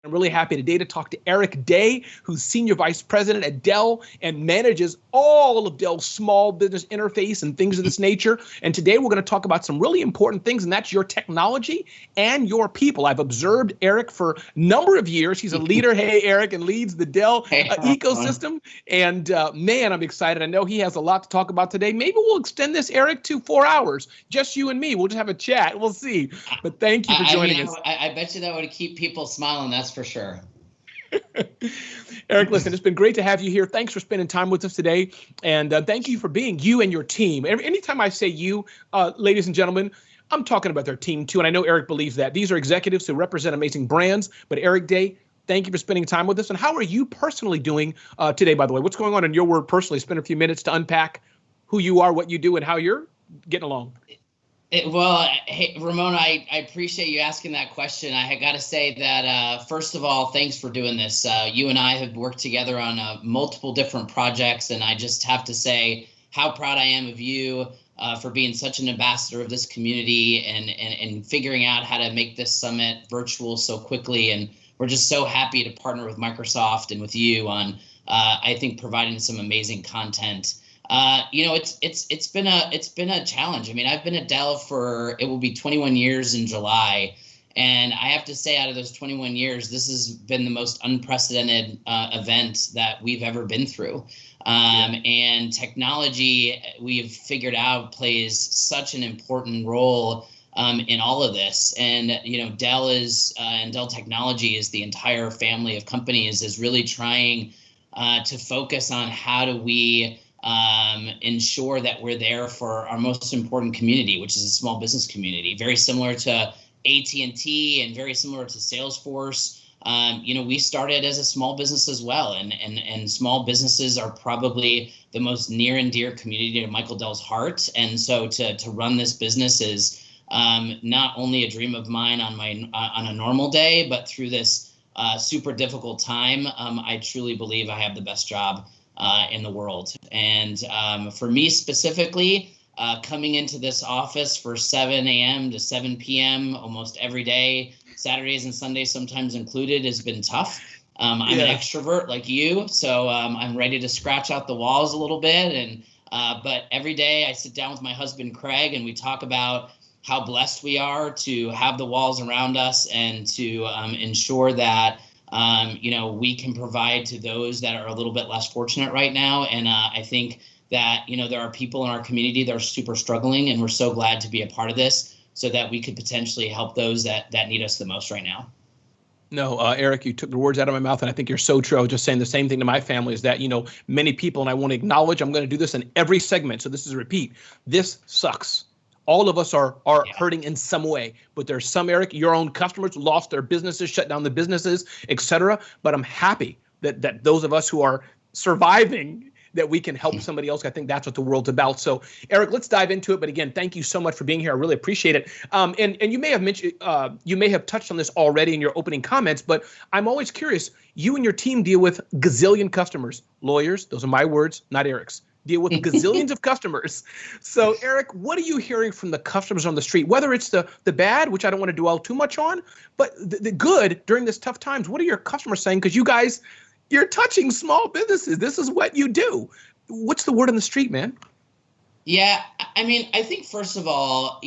I'm really happy today to talk to Eric Day, who's Senior Vice President at Dell and manages all of Dell's small business interface and things of this nature. And today we're going to talk about some really important things, and that's your technology and your people. I've observed Eric for a number of years. He's a leader, hey, Eric, and leads the Dell ecosystem. And man, I'm excited. I know he has a lot to talk about today. Maybe we'll extend this, Eric, to 4 hours. Just you and me. We'll just have a chat. We'll see. But thank you for joining us. I bet you that would keep people smiling. That's for sure. Eric, listen, it's been great to have you here. Thanks for spending time with us today. And thank you for being you and your team. Anytime I say you, ladies and gentlemen, I'm talking about their team too. And I know Eric believes that. These are executives who represent amazing brands. But Eric Day, thank you for spending time with us. And how are you personally doing today, by the way? What's going on in your world personally? Spend a few minutes to unpack who you are, what you do, and how you're getting along. Well, hey, Ramon, I appreciate you asking that question. I got to say that, first of all, thanks for doing this. You and I have worked together on multiple different projects, and I just have to say how proud I am of you for being such an ambassador of this community and figuring out how to make this summit virtual so quickly. And we're just so happy to partner with Microsoft and with you on, I think, providing some amazing content. It's been a challenge. I mean, I've been at Dell it will be 21 years in July. And I have to say, out of those 21 years, this has been the most unprecedented event that we've ever been through. And technology, we've figured out, plays such an important role in all of this. And, Dell and Dell Technology is the entire family of companies is really trying to focus on how do we ensure that we're there for our most important community, which is a small business community, very similar to AT&T and very similar to Salesforce. We started as a small business as well, and small businesses are probably the most near and dear community to Michael Dell's heart. And so to run this business is not only a dream of mine on a normal day, but through this super difficult time, I truly believe I have the best job in the world. And for me specifically, coming into this office for 7 a.m. to 7 p.m. almost every day, Saturdays and Sundays sometimes included, has been tough. I'm an extrovert like you, so I'm ready to scratch out the walls a little bit. And but every day I sit down with my husband, Craig, and we talk about how blessed we are to have the walls around us and to ensure that we can provide to those that are a little bit less fortunate right now. And I think that, there are people in our community that are super struggling, and we're so glad to be a part of this so that we could potentially help those that need us the most right now. No, Eric, you took the words out of my mouth, and I think you're so true. I was just saying the same thing to my family is that, many people, and I want to acknowledge, I'm going to do this in every segment. So this is a repeat. This sucks. All of us are hurting in some way, but there's some, Eric, your own customers lost their businesses, shut down the businesses, et cetera. But I'm happy that those of us who are surviving, that we can help somebody else. I think that's what the world's about. So, Eric, let's dive into it. But again, thank you so much for being here. I really appreciate it. And you may have mentioned, you may have touched on this already in your opening comments, but I'm always curious. You and your team deal with gazillion customers, lawyers. Those are my words, not Eric's. Deal with gazillions of customers. So, Eric, what are you hearing from the customers on the street? Whether it's the bad, which I don't want to dwell too much on, but the good during this tough times. What are your customers saying? Because you guys, you're touching small businesses. This is what you do. What's the word on the street, man? Yeah, I mean, I think first of all,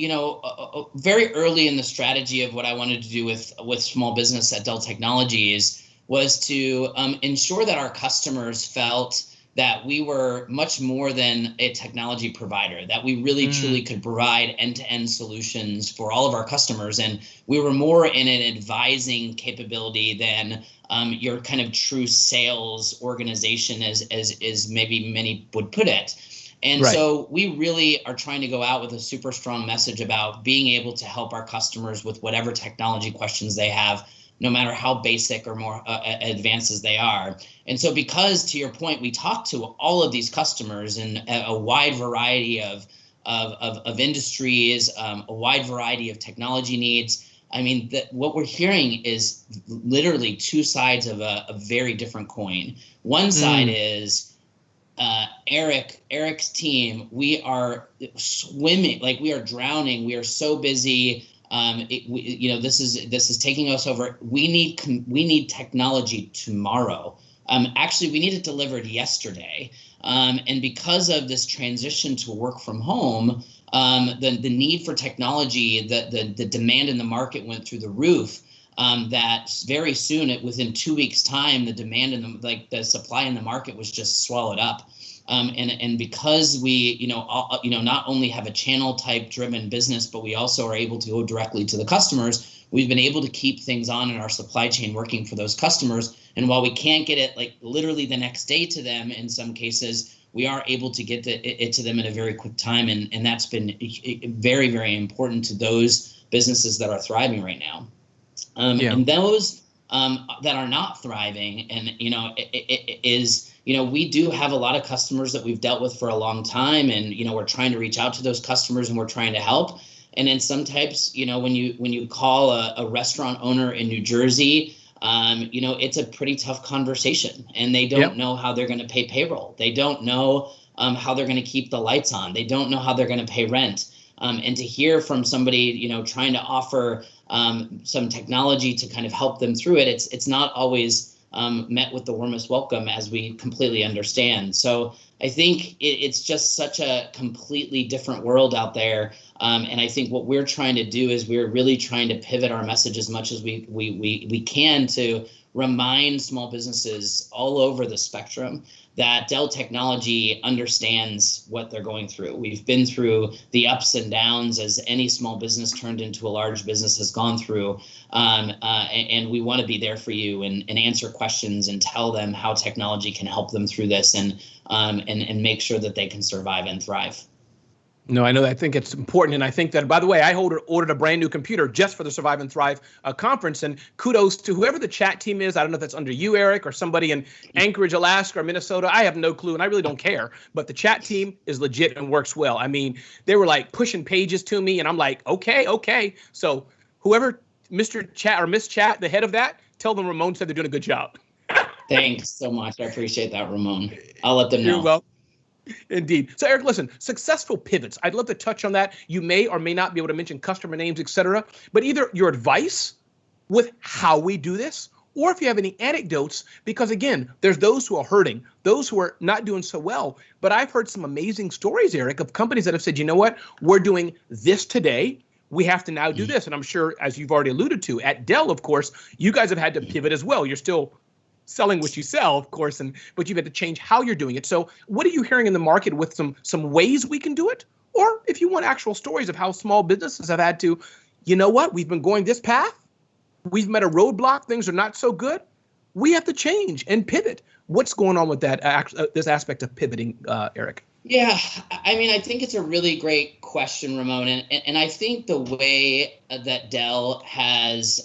very early in the strategy of what I wanted to do with small business at Dell Technologies was to ensure that our customers felt that we were much more than a technology provider, that we really truly could provide end-to-end solutions for all of our customers. And we were more in an advising capability than your kind of true sales organization as maybe many would put it. And so we really are trying to go out with a super strong message about being able to help our customers with whatever technology questions they have, no matter how basic or more advanced as they are. And so because, to your point, we talk to all of these customers in a wide variety of industries, a wide variety of technology needs. I mean, what we're hearing is literally two sides of a very different coin. One side is Eric's team, we are swimming, like we are drowning. We are so busy this is taking us over. We need technology tomorrow. Actually, we need it delivered yesterday. And because of this transition to work from home, the need for technology, the demand in the market went through the roof. That very soon, within 2 weeks' time, the demand and the supply in the market was just swallowed up. And because we, not only have a channel type driven business, but we also are able to go directly to the customers, we've been able to keep things on in our supply chain working for those customers. And while we can't get it like literally the next day to them, in some cases, we are able to get it to them in a very quick time. And that's been very, very important to those businesses that are thriving right now. And those that are not thriving, and we do have a lot of customers that we've dealt with for a long time, and we're trying to reach out to those customers and we're trying to help. And then sometimes, when you call a restaurant owner in New Jersey, it's a pretty tough conversation, and they don't know how they're going to pay payroll. They don't know how they're going to keep the lights on. They don't know how they're going to pay rent. And to hear from somebody, trying to offer some technology to kind of help them through it, it's not always met with the warmest welcome, as we completely understand. So I think it's just such a completely different world out there. And I think what we're trying to do is we're really trying to pivot our message as much as we can to remind small businesses all over the spectrum that Dell Technology understands what they're going through. We've been through the ups and downs as any small business turned into a large business has gone through. And we want to be there for you and answer questions and tell them how technology can help them through this and make sure that they can survive and thrive. No, I know. I think it's important. And I think that, by the way, I ordered a brand new computer just for the Survive and Thrive conference. And kudos to whoever the chat team is. I don't know if that's under you, Eric, or somebody in Anchorage, Alaska, or Minnesota. I have no clue, and I really don't care. But the chat team is legit and works well. I mean, they were like pushing pages to me, and I'm like, okay. So whoever, Mr. Chat or Miss Chat, the head of that, tell them Ramon said they're doing a good job. Thanks so much. I appreciate that, Ramon. I'll let them know. You're welcome. Indeed. So, Eric, listen, successful pivots. I'd love to touch on that. You may or may not be able to mention customer names, et cetera, but either your advice with how we do this, or if you have any anecdotes, because again, there's those who are hurting, those who are not doing so well. But I've heard some amazing stories, Eric, of companies that have said, you know what, we're doing this today. We have to now do this. And I'm sure, as you've already alluded to, at Dell, of course, you guys have had to pivot as well. You're still selling what you sell, of course, but you've had to change how you're doing it. So what are you hearing in the market with some ways we can do it? Or if you want actual stories of how small businesses have had to, you know what, we've been going this path, we've met a roadblock, things are not so good, we have to change and pivot. What's going on with that, this aspect of pivoting, Eric? Yeah, I mean, I think it's a really great question, Ramon. And I think the way that Dell has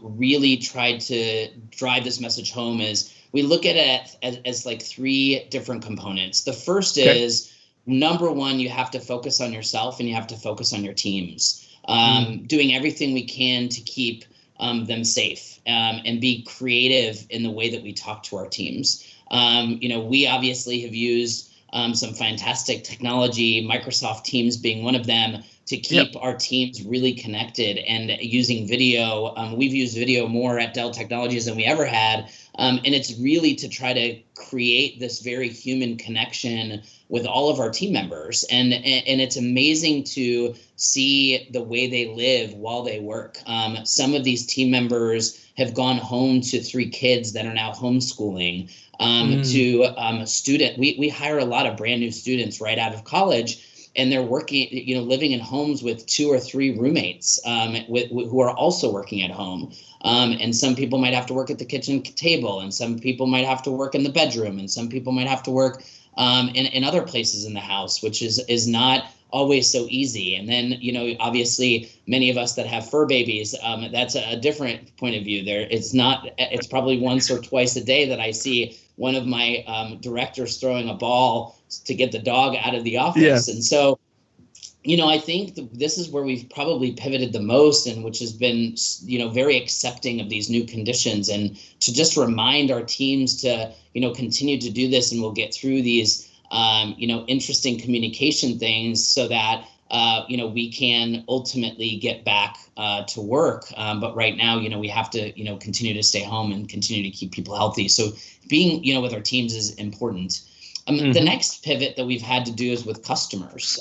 really tried to drive this message home is we look at it as like three different components. The first is, number one, you have to focus on yourself and you have to focus on your teams, doing everything we can to keep them safe and be creative in the way that we talk to our teams. We obviously have used some fantastic technology, Microsoft Teams being one of them, to keep our teams really connected and using video. We've used video more at Dell Technologies than we ever had. And it's really to try to create this very human connection with all of our team members. And it's amazing to see the way they live while they work. Some of these team members have gone home to 3 kids that are now homeschooling. To student, we hire a lot of brand new students right out of college, and they're working, living in homes with 2 or 3 roommates who are also working at home. And some people might have to work at the kitchen table, and some people might have to work in the bedroom, and some people might have to work in other places in the house, which is not always so easy. And then, obviously many of us that have fur babies, that's a different point of view there. It's probably once or twice a day that I see one of my directors throwing a ball to get the dog out of the office. Yeah. And so, I think this is where we've probably pivoted the most, and which has been, very accepting of these new conditions, and to just remind our teams to, continue to do this, and we'll get through these interesting communication things so that we can ultimately get back to work. But right now, we have to, continue to stay home and continue to keep people healthy. So being, with our teams is important. The next pivot that we've had to do is with customers.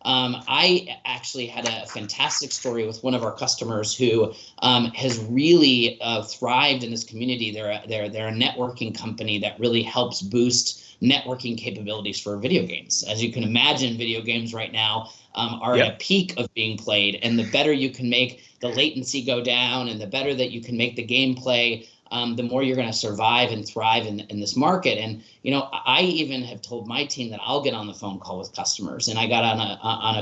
I actually had a fantastic story with one of our customers who has really thrived in this community. They're a networking company that really helps boost networking capabilities for video games. As you can imagine, video games right now are at a peak of being played, and the better you can make the latency go down and the better that you can make the gameplay, the more you're going to survive and thrive in this market. And, I even have told my team that I'll get on the phone call with customers. And I got on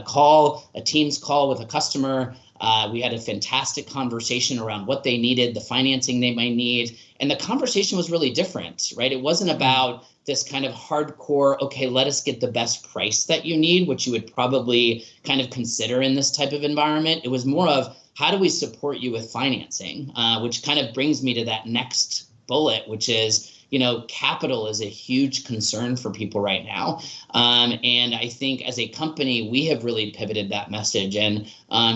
a Teams call with a customer. We had a fantastic conversation around what they needed, the financing they might need. And the conversation was really different, right? It wasn't about this kind of hardcore, okay, let us get the best price that you need, which you would probably kind of consider in this type of environment. It was more of, how do we support you with financing? Which kind of brings me to that next bullet, which is, capital is a huge concern for people right now. And I think as a company, we have really pivoted that message and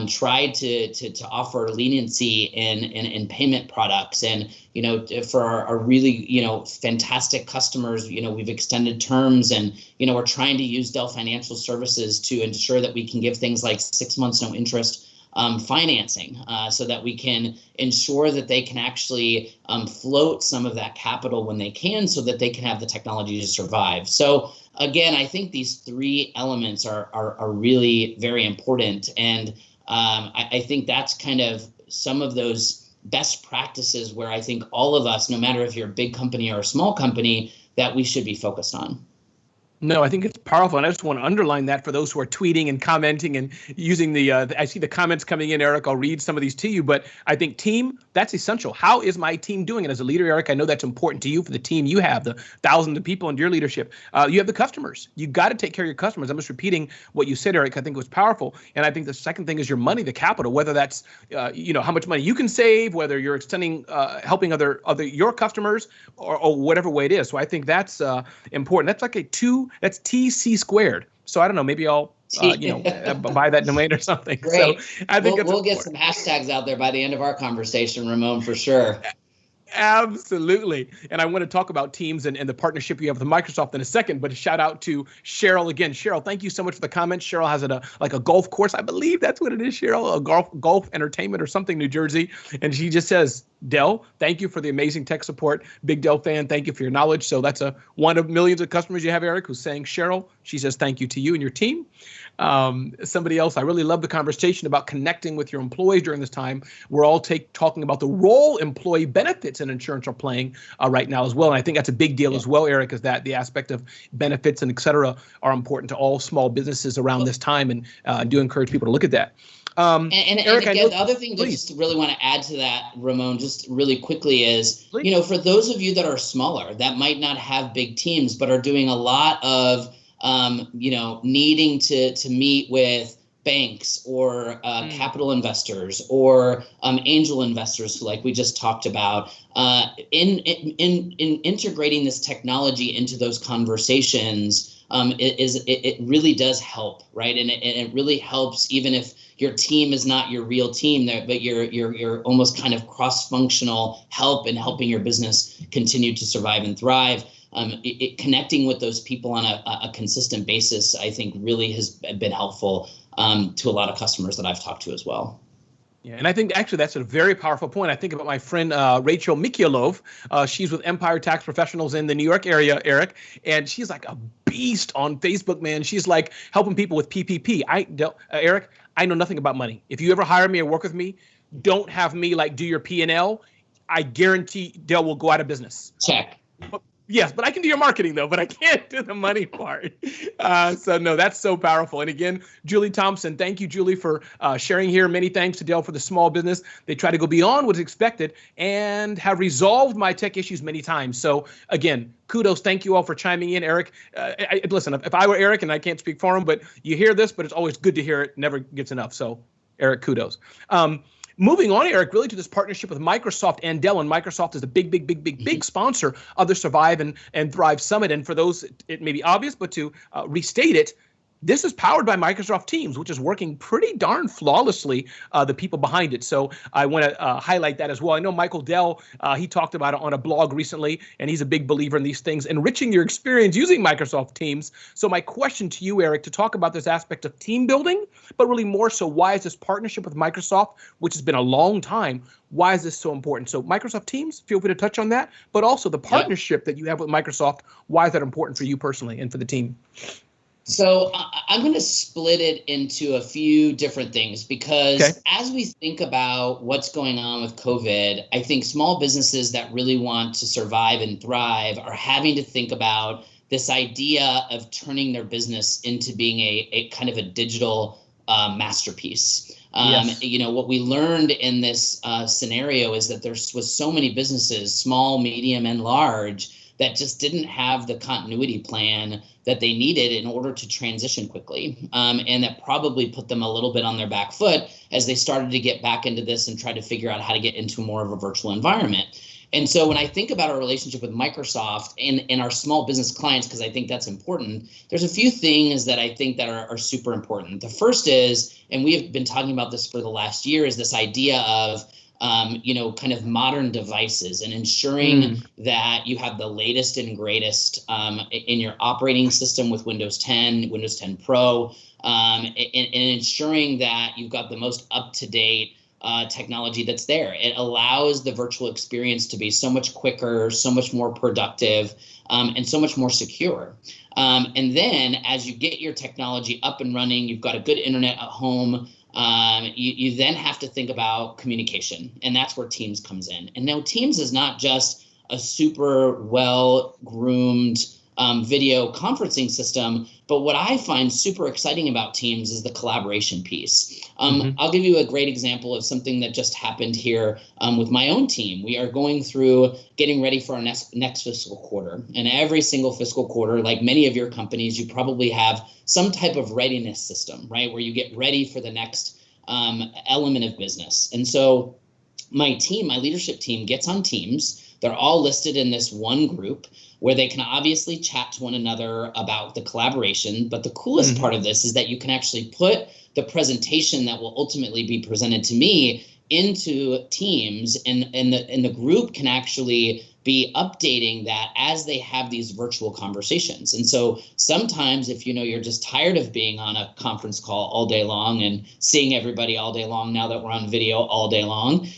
tried to offer leniency in payment products. And, for our really, fantastic customers, we've extended terms and, we're trying to use Dell Financial Services to ensure that we can give things like 6 months, no interest financing, so that we can ensure that they can actually float some of that capital when they can, so that they can have the technology to survive. So again, I think these three elements are really very important. And I think that's kind of some of those best practices where I think all of us, no matter if you're a big company or a small company, that we should be focused on. No, I think it's powerful. And I just want to underline that for those who are tweeting and commenting and using I see the comments coming in, Eric. I'll read some of these to you, but I think team, that's essential. How is my team doing? And as a leader, Eric, I know that's important to you for the team you have, the thousands of people under your leadership. You have the customers. You got to take care of your customers. I'm just repeating what you said, Eric. I think it was powerful. And I think the second thing is your money, the capital, whether that's, how much money you can save, whether you're extending, helping other your customers or whatever way it is. So I think that's important. That's like that's TC squared. So I don't know, maybe I'll, buy that domain or something. Great. So I think we'll get some hashtags out there by the end of our conversation, Ramon, for sure. Absolutely. And I want to talk about Teams and the partnership you have with Microsoft in a second, but a shout out to Cheryl again. Cheryl, thank you so much for the comments. Cheryl has a golf course. I believe that's what it is, Cheryl, a golf entertainment or something, New Jersey. And she just says, Dell, thank you for the amazing tech support. Big Dell fan. Thank you for your knowledge. So that's one of millions of customers you have, Eric, who's saying, Cheryl, she says, thank you to you and your team. Somebody else, I really love the conversation about connecting with your employees during this time. We're all talking about the role employee benefits in insurance are playing right now as well. And I think that's a big deal as well, Eric, is that the aspect of benefits and et cetera are important to all small businesses around this time. And do encourage people to look at that. Eric, again, the other thing that just really want to add to that, Ramon, just really quickly is, for those of you that are smaller, that might not have big teams, but are doing a lot of, needing to meet with banks or capital investors or angel investors, like we just talked about, in integrating this technology into those conversations, it really does help, right? And it really helps even if your team is not your real team there, but you're almost kind of cross-functional help in helping your business continue to survive and thrive. Connecting with those people on a consistent basis, I think, really has been helpful to a lot of customers that I've talked to as well. Yeah, and I think actually that's a very powerful point. I think about my friend Rachel Mikielov. She's with Empire Tax Professionals in the New York area, Eric, and she's like a beast on Facebook, man. She's like helping people with PPP. Eric, I know nothing about money. If you ever hire me or work with me, don't have me do your P&L. I guarantee Dell will go out of business. Check. Yes, but I can do your marketing, though, but I can't do the money part. So, no, that's so powerful. And again, Julie Thompson, thank you, Julie, for sharing here. Many thanks to Dell for the small business. They try to go beyond what's expected and have resolved my tech issues many times. So, again, kudos. Thank you all for chiming in, Eric. Listen, if I were Eric, and I can't speak for him, but you hear this, but it's always good to hear it. Never gets enough. So, Eric, kudos. Moving on, Eric, really to this partnership with Microsoft and Dell, and Microsoft is a big sponsor of the Survive and Thrive Summit. And for those, it may be obvious, but to restate it, this is powered by Microsoft Teams, which is working pretty darn flawlessly, the people behind it. So I want to highlight that as well. I know Michael Dell, he talked about it on a blog recently, and he's a big believer in these things, enriching your experience using Microsoft Teams. So my question to you, Eric, to talk about this aspect of team building, but really more so, why is this partnership with Microsoft, which has been a long time, why is this so important? So Microsoft Teams, feel free to touch on that, but also the partnership that you have with Microsoft, why is that important for you personally and for the team? So I'm going to split it into a few different things, because as we think about what's going on with COVID, I think small businesses that really want to survive and thrive are having to think about this idea of turning their business into being a kind of a digital masterpiece. You know, what we learned in this scenario is that there was so many businesses, small, medium, and large, that just didn't have the continuity plan that they needed in order to transition quickly. And that probably put them a little bit on their back foot as they started to get back into this and try to figure out how to get into more of a virtual environment. And so when I think about our relationship with Microsoft and our small business clients, because I think that's important, there's a few things that I think that are super important. The first is, and we have been talking about this for the last year, is this idea of you know, kind of modern devices and ensuring that you have the latest and greatest in your operating system with Windows 10, Windows 10 Pro, and ensuring that you've got the most up-to-date technology that's there. It allows the virtual experience to be so much quicker, so much more productive, and so much more secure. And then as you get your technology up and running, you've got a good internet at home, you then have to think about communication, and that's where Teams comes in. And now Teams is not just a super well-groomed video conferencing system, but what I find super exciting about Teams is the collaboration piece. I'll give you a great example of something that just happened here with my own team. We are going through getting ready for our next fiscal quarter. And every single fiscal quarter, like many of your companies, you probably have some type of readiness system, right, where you get ready for the next element of business. And so my team, my leadership team, gets on Teams. They're all listed in this one group where they can obviously chat to one another about the collaboration. But the coolest part of this is that you can actually put the presentation that will ultimately be presented to me into Teams, and the group can actually be updating that as they have these virtual conversations. And so sometimes if you know you're just tired of being on a conference call all day long and seeing everybody all day long, now that we're on video all day long,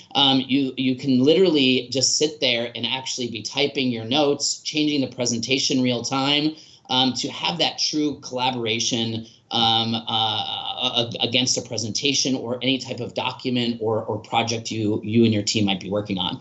you can literally just sit there and actually be typing your notes, changing the presentation real time, to have that true collaboration against a presentation or any type of document or project you and your team might be working on.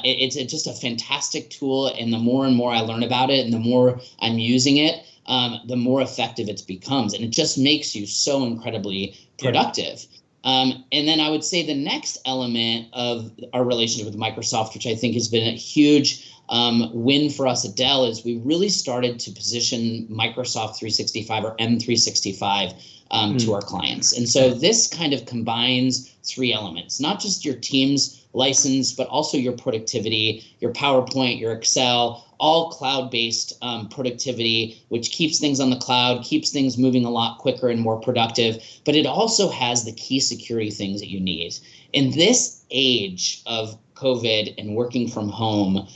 It's just a fantastic tool, and the more and more I learn about it and the more I'm using it, the more effective it becomes, and it just makes you so incredibly productive. And then I would say the next element of our relationship with Microsoft, which I think has been a huge win for us at Dell, is we really started to position Microsoft 365 or M365 to our clients. And so this kind of combines three elements, not just your Teams license, but also your productivity, your PowerPoint, your Excel, all cloud-based productivity, which keeps things on the cloud, keeps things moving a lot quicker and more productive. But it also has the key security things that you need. In this age of COVID and working from home,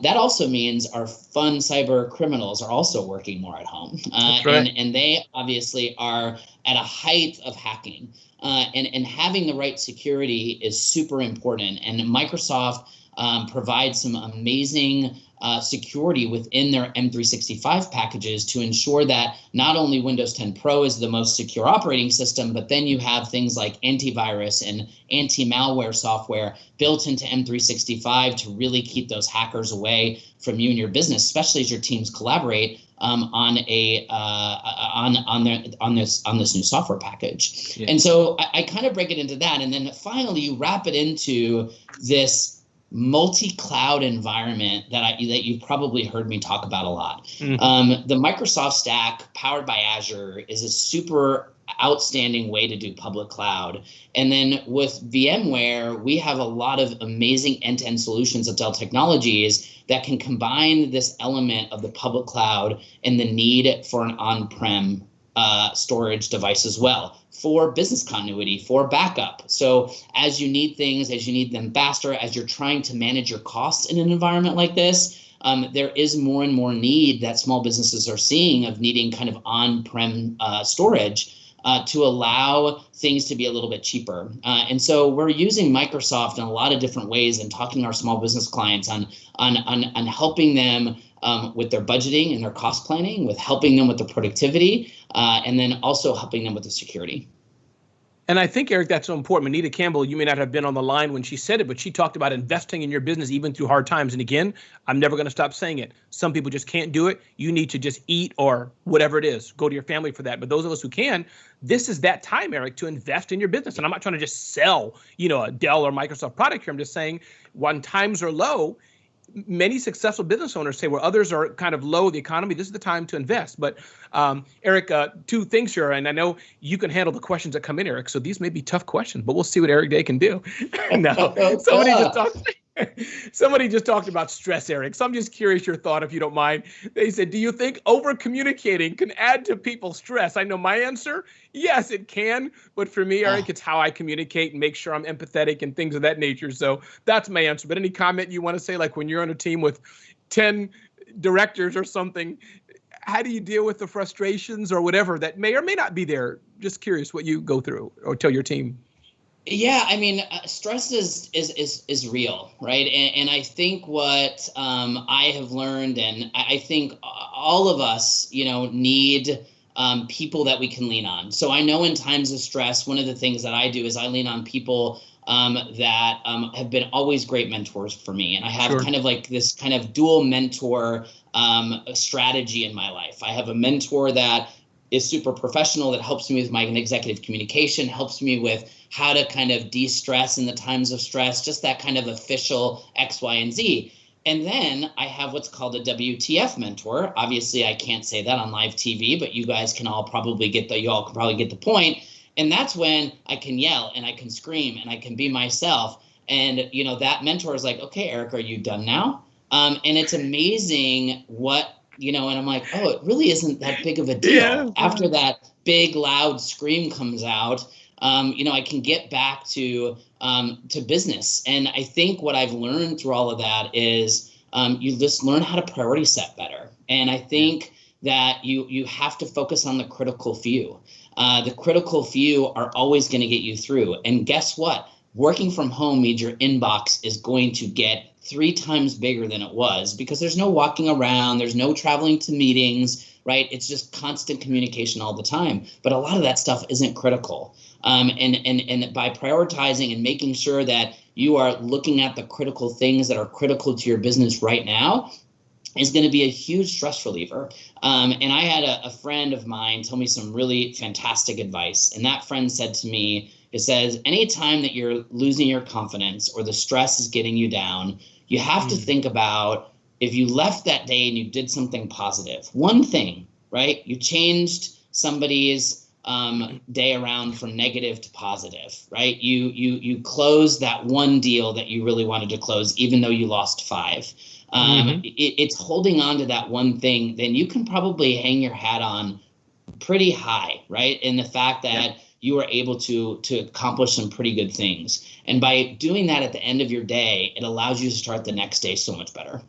that also means our fun cyber criminals are also working more at home. That's right. And they obviously are at a height of hacking. And having the right security is super important. And Microsoft provides some amazing security within their M365 packages to ensure that not only Windows 10 Pro is the most secure operating system, but then you have things like antivirus and anti-malware software built into M365 to really keep those hackers away from you and your business, especially as your teams collaborate on this new software package. Yeah. And so I kind of break it into that, and then finally you wrap it into this multi-cloud environment that you've probably heard me talk about a lot. The Microsoft stack powered by Azure is a super outstanding way to do public cloud. And then with VMware, we have a lot of amazing end-to-end solutions at Dell Technologies that can combine this element of the public cloud and the need for an on-prem storage device as well, for business continuity, for backup. So as you need things, as you need them faster, as you're trying to manage your costs in an environment like this, there is more and more need that small businesses are seeing of needing kind of on-prem storage to allow things to be a little bit cheaper. And so we're using Microsoft in a lot of different ways and talking to our small business clients on helping them with their budgeting and their cost planning, with helping them with the productivity, and then also helping them with the security. And I think, Eric, that's so important. Anita Campbell, you may not have been on the line when she said it, but she talked about investing in your business even through hard times. And again, I'm never going to stop saying it. Some people just can't do it. You need to just eat or whatever it is. Go to your family for that. But those of us who can, this is that time, Eric, to invest in your business. And I'm not trying to just sell, a Dell or Microsoft product here. I'm just saying when times are low, many successful business owners say where others are kind of low, the economy, this is the time to invest. But Eric, two things here, and I know you can handle the questions that come in, Eric. So these may be tough questions, but we'll see what Eric Day can do. No, somebody just talked about stress, Eric. So I'm just curious your thought, if you don't mind. They said, do you think over communicating can add to people's stress? I know my answer, yes, it can. But for me, Eric, it's how I communicate and make sure I'm empathetic and things of that nature. So that's my answer. But any comment you want to say, like when you're on a team with 10 directors or something, how do you deal with the frustrations or whatever that may or may not be there? Just curious what you go through or tell your team. Yeah, I mean, stress is real, right? And I think what I have learned, and I think all of us, need people that we can lean on. So I know in times of stress, one of the things that I do is I lean on people that have been always great mentors for me. And I have kind of like this kind of dual mentor strategy in my life. I have a mentor that is super professional, that helps me with my executive communication, helps me with how to kind of de-stress in the times of stress, just that kind of official X, Y, and Z. And then I have what's called a WTF mentor. Obviously, I can't say that on live TV, but you guys can all probably get the point. And that's when I can yell and I can scream and I can be myself. And, that mentor is like, okay, Eric, are you done now? And it's amazing what, and I'm like, oh, it really isn't that big of a deal. Yeah. After that big, loud scream comes out, I can get back to business. And I think what I've learned through all of that is you just learn how to priority set better. And I think that you have to focus on the critical few. The critical few are always going to get you through. And guess what? Working from home means your inbox is going to get 3 times bigger than it was, because there's no walking around, there's no traveling to meetings, right? It's just constant communication all the time. But a lot of that stuff isn't critical. And by prioritizing and making sure that you are looking at the critical things that are critical to your business right now is going to be a huge stress reliever. And I had a friend of mine tell me some really fantastic advice. And that friend said to me, it says, anytime that you're losing your confidence or the stress is getting you down, you have to think about if you left that day and you did something positive, one thing, right? You changed somebody's day around from negative to positive, right? You closed that one deal that you really wanted to close, even though you lost 5. It's holding on to that one thing, then you can probably hang your hat on pretty high, right? In the fact that you were able to accomplish some pretty good things. And by doing that at the end of your day, it allows you to start the next day so much better.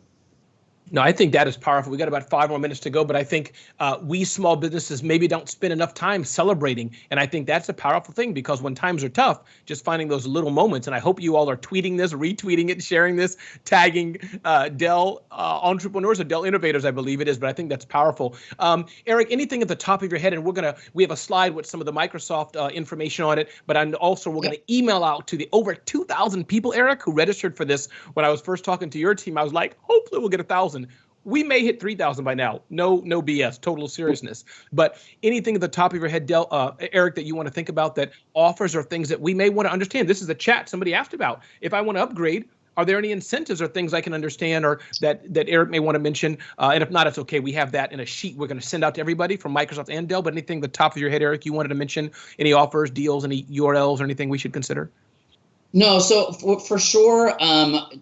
No, I think that is powerful. We got about 5 more minutes to go, but I think we small businesses maybe don't spend enough time celebrating. And I think that's a powerful thing, because when times are tough, just finding those little moments. And I hope you all are tweeting this, retweeting it, sharing this, tagging Dell entrepreneurs or Dell innovators, I believe it is. But I think that's powerful. Eric, anything at the top of your head? And we have a slide with some of the Microsoft information on it. But we're going to email out to the over 2,000 people, Eric, who registered for this. When I was first talking to your team, I was like, hopefully we'll get 1,000. We may hit 3,000 by now. No BS, total seriousness. But anything at the top of your head, Eric, that you want to think about that offers or things that we may want to understand? This is a chat somebody asked about. If I want to upgrade, are there any incentives or things I can understand or that Eric may want to mention? And if not, it's okay. We have that in a sheet we're going to send out to everybody from Microsoft and Dell. But anything at the top of your head, Eric, you wanted to mention? Any offers, deals, any URLs or anything we should consider? No, so for sure,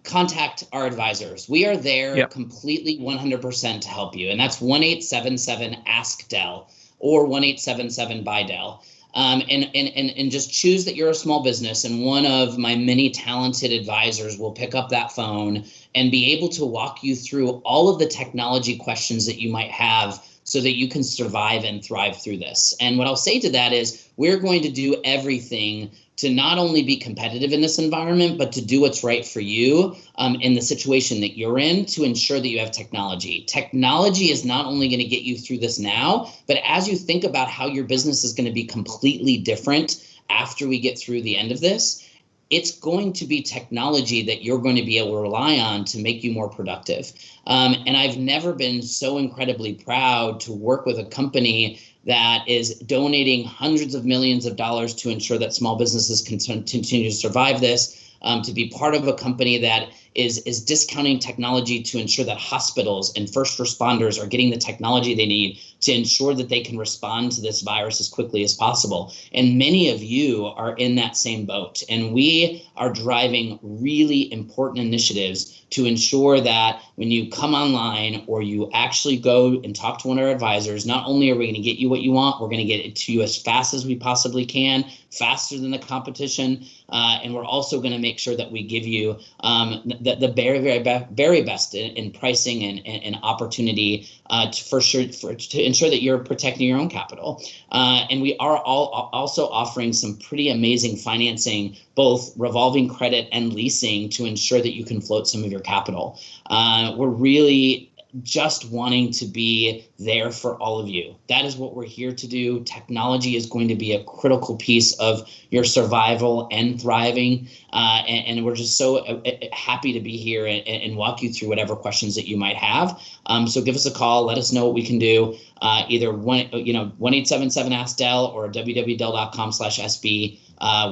contact our advisors. We are there completely 100% to help you. And that's 1-877-ASK-DELL. or 1-877-BUY-DELL. And just choose that you're a small business, and one of my many talented advisors will pick up that phone and be able to walk you through all of the technology questions that you might have so that you can survive and thrive through this. And what I'll say to that is we're going to do everything to not only be competitive in this environment, but to do what's right for you in the situation that you're in to ensure that you have technology. Technology is not only going to get you through this now, but as you think about how your business is going to be completely different after we get through the end of this, it's going to be technology that you're going to be able to rely on to make you more productive. And I've never been so incredibly proud to work with a company that is donating hundreds of millions of dollars to ensure that small businesses continue to survive this, to be part of a company that is discounting technology to ensure that hospitals and first responders are getting the technology they need to ensure that they can respond to this virus as quickly as possible. And many of you are in that same boat. And we are driving really important initiatives to ensure that when you come online or you actually go and talk to one of our advisors, not only are we going to get you what you want, we're going to get it to you as fast as we possibly can, faster than the competition. And we're also going to make sure that we give you the very best in pricing and opportunity to ensure that you're protecting your own capital. And we are also offering some pretty amazing financing, both revolving credit and leasing, to ensure that you can float some of your capital. We're really just wanting to be there for all of you. That is what we're here to do. Technology is going to be a critical piece of your survival and thriving. And we're just so happy to be here and walk you through whatever questions that you might have. So give us a call. Let us know what we can do. Either 1-877-ASK-DELL or www.dell.com/SB.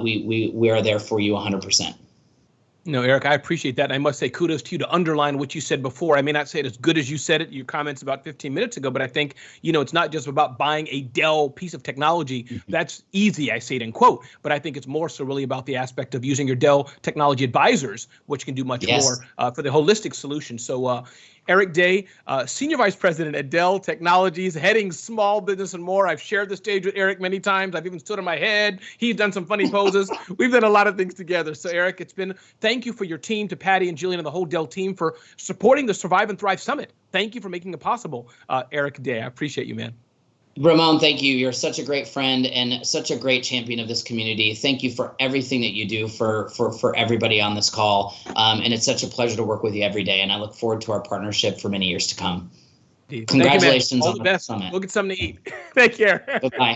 We are there for you 100%. No, Eric, I appreciate that. And I must say kudos to you to underline what you said before. I may not say it as good as you said it in your comments about 15 minutes ago, but I think, it's not just about buying a Dell piece of technology. That's easy. I say it in quote, but I think it's more so really about the aspect of using your Dell technology advisors, which can do much more for the holistic solution. So, Eric Day, Senior Vice President at Dell Technologies, heading small business and more. I've shared the stage with Eric many times. I've even stood on my head. He's done some funny poses. We've done a lot of things together. So, Eric, thank you for your team, to Patty and Jillian and the whole Dell team, for supporting the Survive and Thrive Summit. Thank you for making it possible, Eric Day. I appreciate you, man. Ramon, thank you. You're such a great friend and such a great champion of this community. Thank you for everything that you do for everybody on this call. And it's such a pleasure to work with you every day. And I look forward to our partnership for many years to come. Indeed. Congratulations All the best. Summit. We'll get something to eat. Take care. Bye-bye.